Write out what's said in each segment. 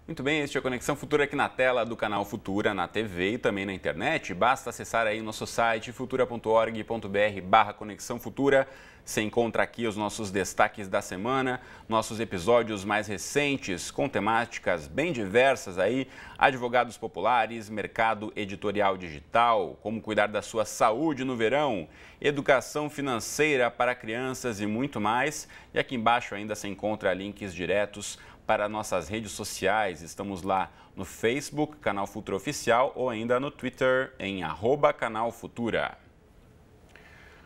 Muito bem, este é o Conexão Futura aqui na tela do canal Futura, na TV e também na internet. Basta acessar aí nosso site futura.org.br/Conexão Futura. Você encontra aqui os nossos destaques da semana, nossos episódios mais recentes com temáticas bem diversas aí, advogados populares, mercado editorial digital, como cuidar da sua saúde no verão, educação financeira para crianças e muito mais. E aqui embaixo ainda se encontra links diretos para nossas redes sociais. Estamos lá no Facebook, Canal Futura Oficial, ou ainda no Twitter, em @Canal Futura.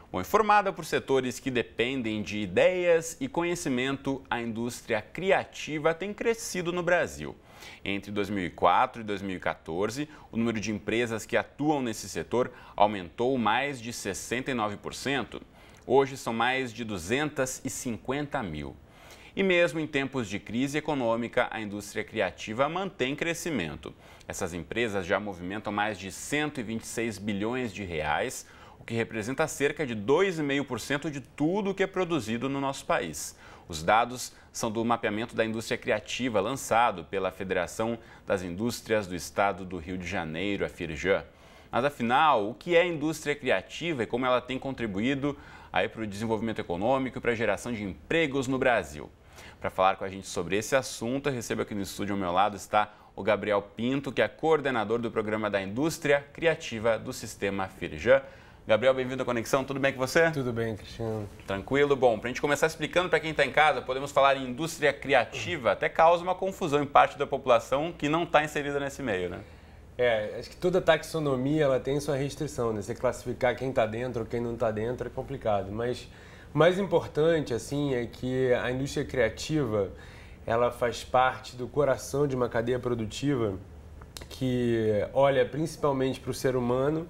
Bom, informada por setores que dependem de ideias e conhecimento, a indústria criativa tem crescido no Brasil. Entre 2004 e 2014, o número de empresas que atuam nesse setor aumentou mais de 69%. Hoje são mais de 250 mil. E mesmo em tempos de crise econômica, a indústria criativa mantém crescimento. Essas empresas já movimentam mais de 126 bilhões de reais, o que representa cerca de 2,5% de tudo o que é produzido no nosso país. Os dados são do mapeamento da indústria criativa lançado pela Federação das Indústrias do Estado do Rio de Janeiro, a Firjan. Mas afinal, o que é a indústria criativa e como ela tem contribuído aí para o desenvolvimento econômico e para a geração de empregos no Brasil? Para falar com a gente sobre esse assunto, eu recebo aqui no estúdio ao meu lado está o Gabriel Pinto, que é coordenador do programa da Indústria Criativa do Sistema Firjan. Gabriel, bem-vindo à Conexão, tudo bem com você? Tudo bem, Cristiano. Tranquilo? Bom, para a gente começar explicando para quem está em casa, podemos falar em indústria criativa, até causa uma confusão em parte da população que não está inserida nesse meio, né? Acho que toda taxonomia ela tem sua restrição, né? Você classificar quem está dentro ou quem não está dentro é complicado, mas o mais importante, assim, é que a indústria criativa, ela faz parte do coração de uma cadeia produtiva que olha principalmente para o ser humano,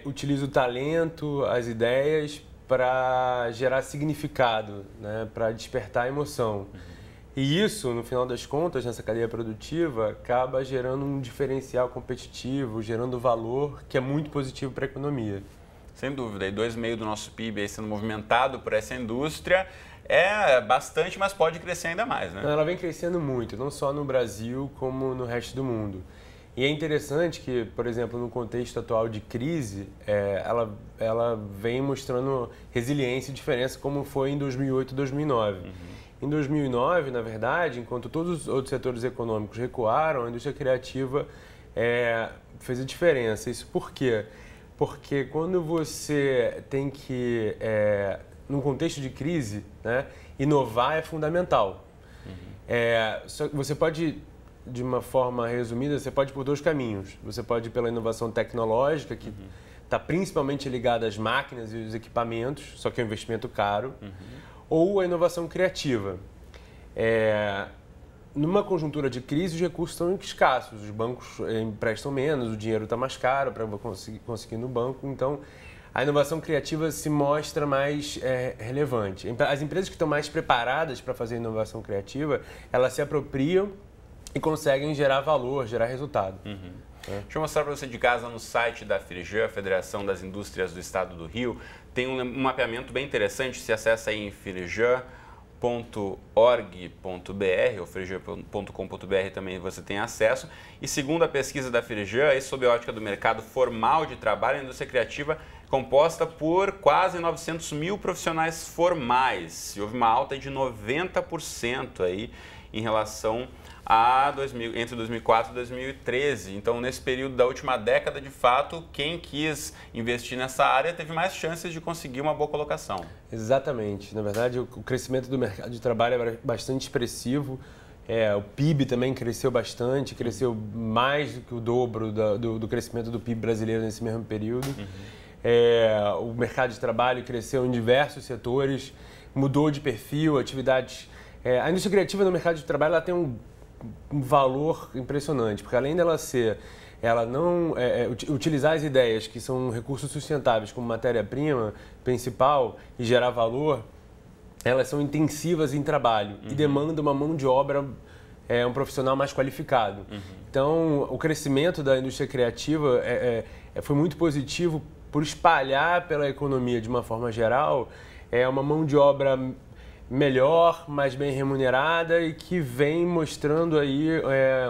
utiliza o talento, as ideias para gerar significado, né? Para despertar emoção. E isso, no final das contas, nessa cadeia produtiva, acaba gerando um diferencial competitivo, gerando valor que é muito positivo para a economia. Sem dúvida, e 2,5% do nosso PIB aí sendo movimentado por essa indústria é bastante, mas pode crescer ainda mais, né? Ela vem crescendo muito, não só no Brasil, como no resto do mundo. E é interessante que, por exemplo, no contexto atual de crise, ela vem mostrando resiliência e diferença como foi em 2008 e 2009. Em 2009, na verdade, enquanto todos os outros setores econômicos recuaram, a indústria criativa fez a diferença. Isso por quê? Porque quando você tem que, num contexto de crise, né, inovar é fundamental. Você pode, de uma forma resumida, você pode ir por dois caminhos. Você pode ir pela inovação tecnológica, que está principalmente ligada às máquinas e os equipamentos, só que é um investimento caro, ou a inovação criativa. Numa conjuntura de crise, os recursos estão escassos, os bancos emprestam menos, o dinheiro está mais caro para conseguir no banco, então a inovação criativa se mostra mais relevante. As empresas que estão mais preparadas para fazer inovação criativa, elas se apropriam e conseguem gerar valor, gerar resultado. Deixa eu mostrar para você de casa no site da Firjan, Federação das Indústrias do Estado do Rio, tem um mapeamento bem interessante, se acessa aí em firjan.org.br ou firjan.com.br também você tem acesso. E segundo a pesquisa da Firjan, sob a ótica do mercado formal de trabalho, a indústria criativa é composta por quase 900 mil profissionais formais. E houve uma alta de 90% aí em relação entre 2004 e 2013. Então, nesse período da última década, de fato, quem quis investir nessa área teve mais chances de conseguir uma boa colocação. Exatamente. Na verdade, o crescimento do mercado de trabalho é bastante expressivo. O PIB também cresceu bastante, cresceu mais do que o dobro do crescimento do PIB brasileiro nesse mesmo período. O mercado de trabalho cresceu em diversos setores, mudou de perfil, atividades... A indústria criativa no mercado de trabalho ela tem um valor impressionante, porque além dela utilizar as ideias que são recursos sustentáveis como matéria-prima principal e gerar valor, elas são intensivas em trabalho e demandam uma mão de obra, um profissional mais qualificado. Então, o crescimento da indústria criativa foi muito positivo por espalhar pela economia de uma forma geral uma mão de obra melhor, mais bem remunerada e que vem mostrando aí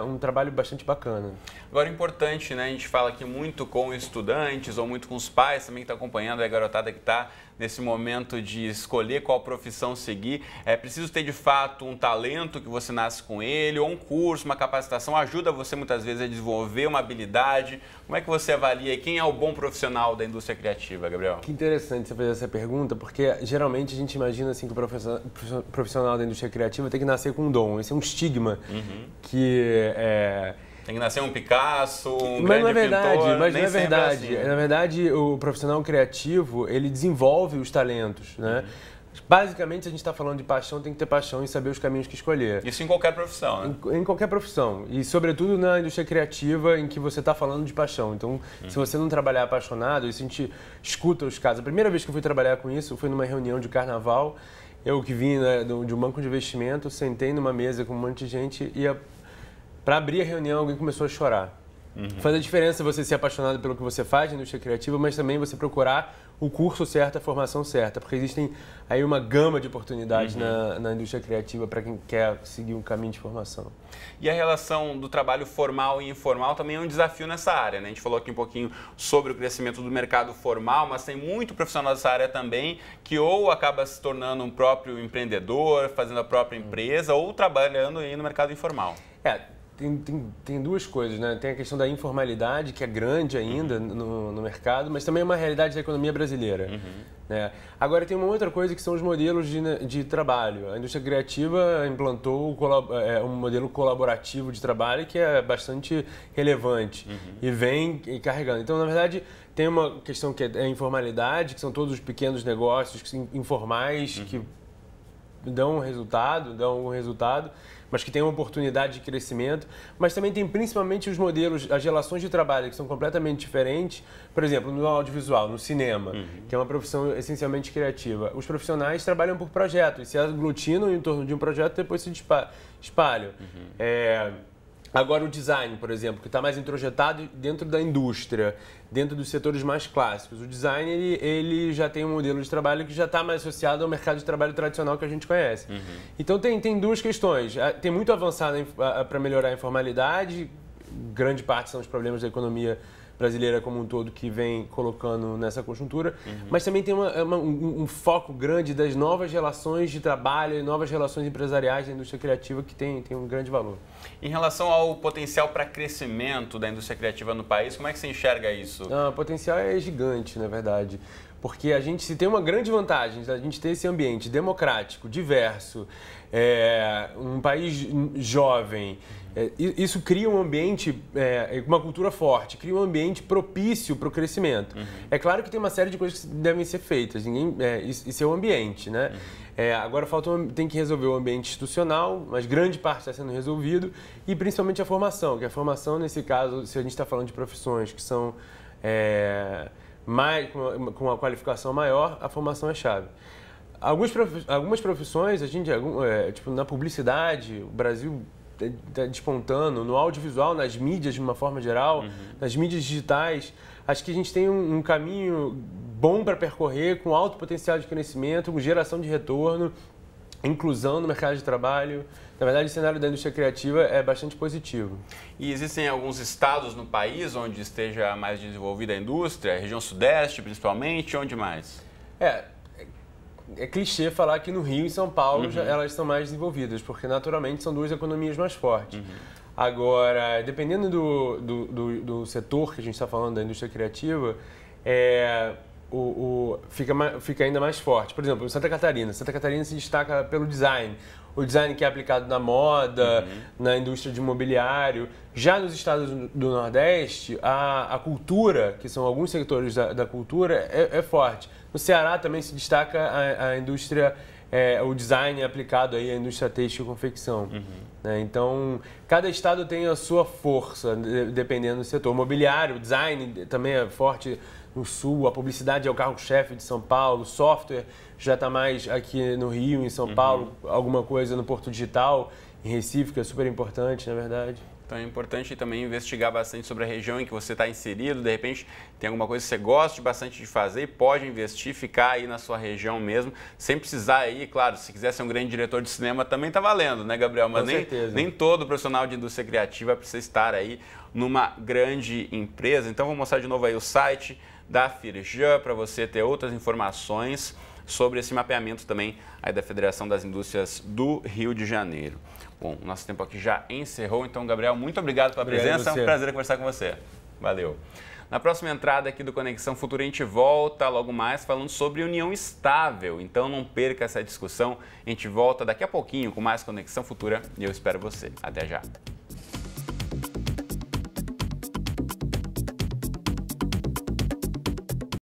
um trabalho bastante bacana. Agora, importante, né? A gente fala aqui muito com estudantes ou muito com os pais também que estão acompanhando a garotada que está nesse momento de escolher qual profissão seguir. É preciso ter, de fato, um talento que você nasce com ele, ou um curso, uma capacitação, ajuda você muitas vezes a desenvolver uma habilidade. Como é que você avalia e quem é o bom profissional da indústria criativa, Gabriel? Que interessante você fazer essa pergunta, porque geralmente a gente imagina assim que o profissional da indústria criativa tem que nascer com um dom. Esse é um estigma que tem que nascer um Picasso, um mas grande não é verdade, pintor. mas Nem não é verdade. assim, né? Na verdade, o profissional criativo, ele desenvolve os talentos, né? Basicamente, se a gente está falando de paixão, tem que ter paixão e saber os caminhos que escolher. Isso em qualquer profissão, né? Em qualquer profissão. E, sobretudo, na indústria criativa, em que você está falando de paixão. Então, se você não trabalhar apaixonado, isso a gente escuta os casos. A primeira vez que eu fui trabalhar com isso foi numa reunião de carnaval. Eu que vim, né, de um banco de investimento, sentei numa mesa com um monte de gente e para abrir a reunião, alguém começou a chorar. Faz a diferença você ser apaixonado pelo que você faz na indústria criativa, mas também você procurar o curso certo, a formação certa, porque existem aí uma gama de oportunidades na indústria criativa para quem quer seguir um caminho de formação. E a relação do trabalho formal e informal também é um desafio nessa área, né? A gente falou aqui um pouquinho sobre o crescimento do mercado formal, mas tem muito profissional dessa área também que ou acaba se tornando um próprio empreendedor, fazendo a própria empresa, ou trabalhando aí no mercado informal. Tem duas coisas, né? Tem a questão da informalidade, que é grande ainda no mercado, mas também é uma realidade da economia brasileira. Né? Agora, tem uma outra coisa que são os modelos de trabalho. A indústria criativa implantou um modelo colaborativo de trabalho que é bastante relevante e vem carregando. Então, na verdade, tem uma questão que é a informalidade, que são todos os pequenos negócios informais que dão algum resultado, mas que tem uma oportunidade de crescimento, mas também tem principalmente os modelos, as relações de trabalho que são completamente diferentes, por exemplo, no audiovisual, no cinema, que é uma profissão essencialmente criativa. Os profissionais trabalham por projetos, se aglutinam em torno de um projeto e depois se espalham. Agora o design, por exemplo, que está mais introjetado dentro da indústria, dentro dos setores mais clássicos. O design ele já tem um modelo de trabalho que já está mais associado ao mercado de trabalho tradicional que a gente conhece. Então tem duas questões. Tem muito a avançar para melhorar a informalidade, grande parte são os problemas da economia brasileira como um todo que vem colocando nessa conjuntura, mas também tem um foco grande das novas relações de trabalho e novas relações empresariais da indústria criativa que tem um grande valor. Em relação ao potencial para crescimento da indústria criativa no país, como é que você enxerga isso? O potencial é gigante, na verdade, porque se tem uma grande vantagem a gente ter esse ambiente democrático, diverso, um país jovem. Isso cria um ambiente, uma cultura forte, cria um ambiente propício para o crescimento. É claro que tem uma série de coisas que devem ser feitas, isso é o ambiente, né? Agora tem que resolver o ambiente institucional, mas grande parte está sendo resolvido, e principalmente a formação, que a formação, nesse caso, se a gente está falando de profissões que são com uma qualificação maior, a formação é chave. Algumas profissões, tipo na publicidade, o Brasil está despontando, no audiovisual, nas mídias de uma forma geral, nas mídias digitais. Acho que a gente tem um caminho bom para percorrer, com alto potencial de crescimento, com geração de retorno, inclusão no mercado de trabalho. Na verdade, o cenário da indústria criativa é bastante positivo. E existem alguns estados no país onde esteja mais desenvolvida a indústria? Região Sudeste, principalmente? Onde mais? É clichê falar que no Rio e São Paulo elas são mais desenvolvidas, porque naturalmente são duas economias mais fortes. Agora, dependendo do setor que a gente está falando da indústria criativa, fica ainda mais forte. Por exemplo, Santa Catarina se destaca pelo design. O design que é aplicado na moda, na indústria de mobiliário. Já nos estados do Nordeste, a cultura, que são alguns setores da cultura, é forte. No Ceará também se destaca a indústria, o design aplicado aí à indústria têxtil e confecção. Né? Então, cada estado tem a sua força, dependendo do setor. O mobiliário, o design também é forte no Sul, a publicidade é o carro-chefe de São Paulo, o software já está mais aqui no Rio, em São Paulo, alguma coisa no Porto Digital, em Recife, que é super importante, na verdade. Então é importante também investigar bastante sobre a região em que você está inserido. De repente tem alguma coisa que você goste bastante de fazer e pode investir, ficar aí na sua região mesmo, sem precisar aí, claro, se quiser ser um grande diretor de cinema também está valendo, né, Gabriel? Mas nem todo profissional de indústria criativa precisa estar aí numa grande empresa. Então vou mostrar de novo aí o site da Firjan para você ter outras informações sobre esse mapeamento também aí da Federação das Indústrias do Rio de Janeiro. Bom, nosso tempo aqui já encerrou, então, Gabriel, muito obrigado pela presença, é um prazer conversar com você. Valeu. Na próxima entrada aqui do Conexão Futura, a gente volta logo mais falando sobre união estável, então não perca essa discussão, a gente volta daqui a pouquinho com mais Conexão Futura e eu espero você. Até já.